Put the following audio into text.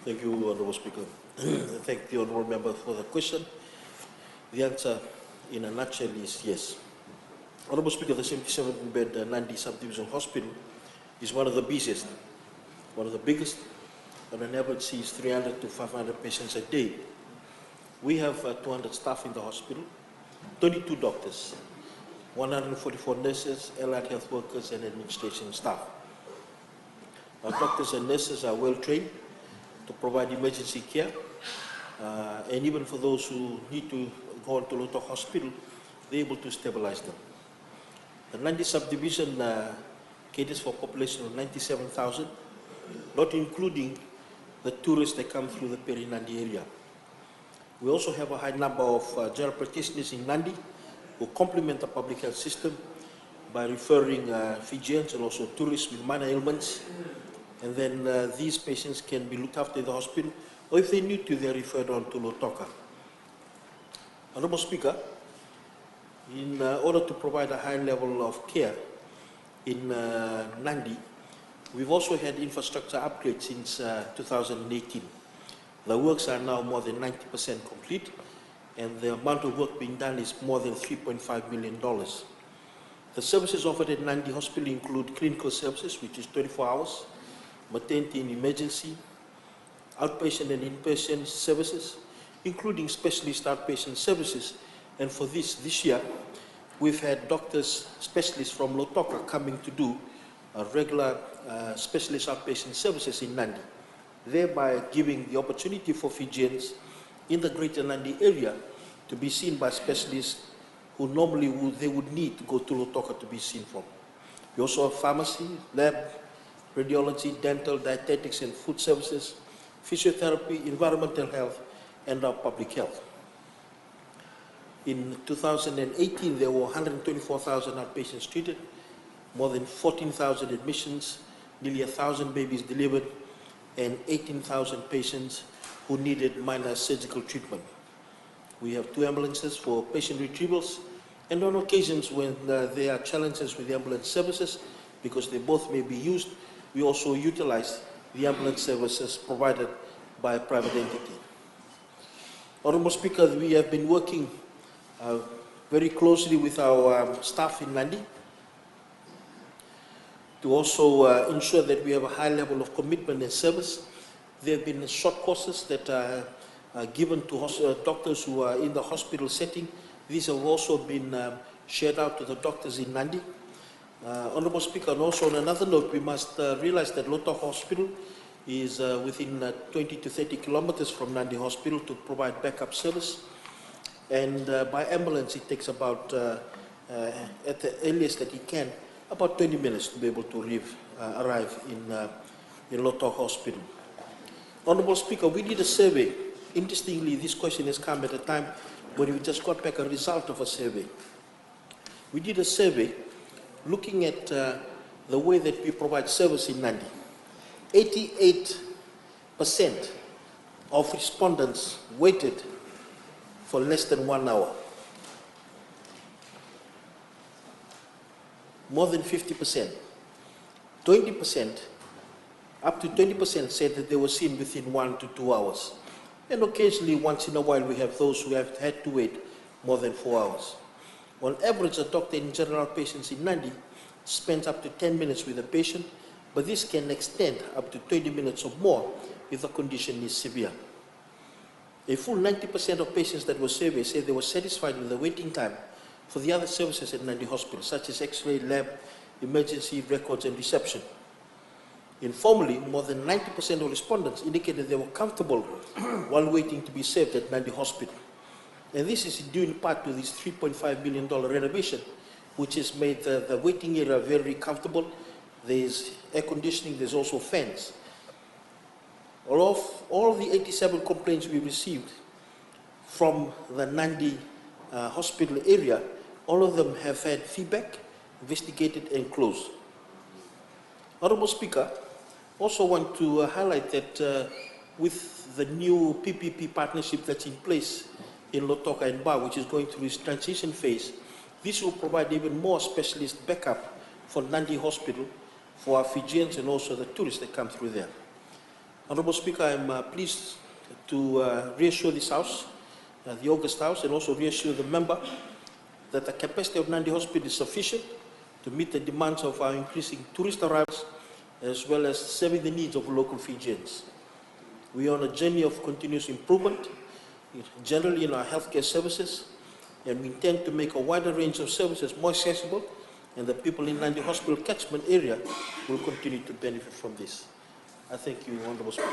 Thank you, Honourable Speaker. Thank the Honourable Member for the question. The answer in a nutshell is yes. Honourable Speaker, the 77-bed Nandi Subdivision Hospital is one of the busiest, one of the biggest, and on average sees 300 to 500 patients a day. We have 200 staff in the hospital, 22 doctors, 144 nurses, allied health workers, and administration staff. Our doctors and nurses are well trained to provide emergency care, and even for those who need to go on to Lotoka Hospital, they're able to stabilize them. The Nandi subdivision caters for a population of 97,000, not including the tourists that come through the Peri-Nandi area. We also have a high number of general practitioners in Nandi who complement the public health system by referring Fijians and also tourists with minor ailments. And then these patients can be looked after in the hospital, or if they need to, they're referred on to Lotoka. Honourable Speaker, in order to provide a high level of care in Nandi, we've also had infrastructure upgrades since 2018. The works are now more than 90% complete, and the amount of work being done is more than $3.5 million. The services offered at Nandi Hospital include clinical services, which is 24 hours, maternity and emergency, outpatient and inpatient services, including specialist outpatient services. And for this year, we've had doctors, specialists from Lotoka coming to do regular specialist outpatient services in Nandi, thereby giving the opportunity for Fijians in the greater Nandi area to be seen by specialists who normally they would need to go to Lotoka to be seen from. We also have pharmacy, lab, radiology, dental, dietetics and food services, physiotherapy, environmental health, and our public health. In 2018, there were 124,000 outpatients treated, more than 14,000 admissions, nearly 1,000 babies delivered, and 18,000 patients who needed minor surgical treatment. We have 2 ambulances for patient retrievals, and on occasions when there are challenges with the ambulance services, because they both may be used, we also utilize the ambulance services provided by a private entity. Honourable Speaker, we have been working very closely with our staff in Nandi to also ensure that we have a high level of commitment and service. There have been short courses that are given to doctors who are in the hospital setting. These have also been shared out to the doctors in Nandi. Honourable Speaker, and also on another note, we must realize that Lotoka Hospital is within 20 to 30 kilometers from Nandi Hospital to provide backup service. And by ambulance, it takes about, at the earliest that it can, about 20 minutes to be able to arrive in Lotoka Hospital. Honourable Speaker, we did a survey. Interestingly, this question has come at a time when we just got back a result of a survey. We did a survey looking at the way that we provide service in Nandi. 88% of respondents waited for less than 1 hour. More than 50%. 20%, up to 20% said that they were seen within 1 to 2 hours. And occasionally, once in a while, we have those who have had to wait more than 4 hours. On average, a doctor in general patients in Nandi spends up to 10 minutes with a patient, but this can extend up to 20 minutes or more if the condition is severe. A full 90% of patients that were surveyed said they were satisfied with the waiting time for the other services at Nandi Hospital, such as X-ray, lab, emergency, records, and reception. Informally, more than 90% of respondents indicated they were comfortable while waiting to be served at Nandi Hospital. And this is due in part to this $3.5 million renovation, which has made the waiting area very comfortable. There's air conditioning, there's also fans. All of the 87 complaints we received from the Nandi hospital area, all of them have had feedback, investigated and closed. Honourable Speaker, also want to highlight that with the new PPP partnership that's in place in Lotoka and Ba, which is going through its transition phase, this will provide even more specialist backup for Nandi Hospital, for our Fijians and also the tourists that come through there. Honourable Speaker, I am pleased to reassure this House, the August House, and also reassure the member that the capacity of Nandi Hospital is sufficient to meet the demands of our increasing tourist arrivals, as well as serving the needs of local Fijians. We are on a journey of continuous improvement, generally in our healthcare services, and we intend to make a wider range of services more accessible, and the people in Nandi Hospital catchment area will continue to benefit from this. I thank you, Honourable Speaker.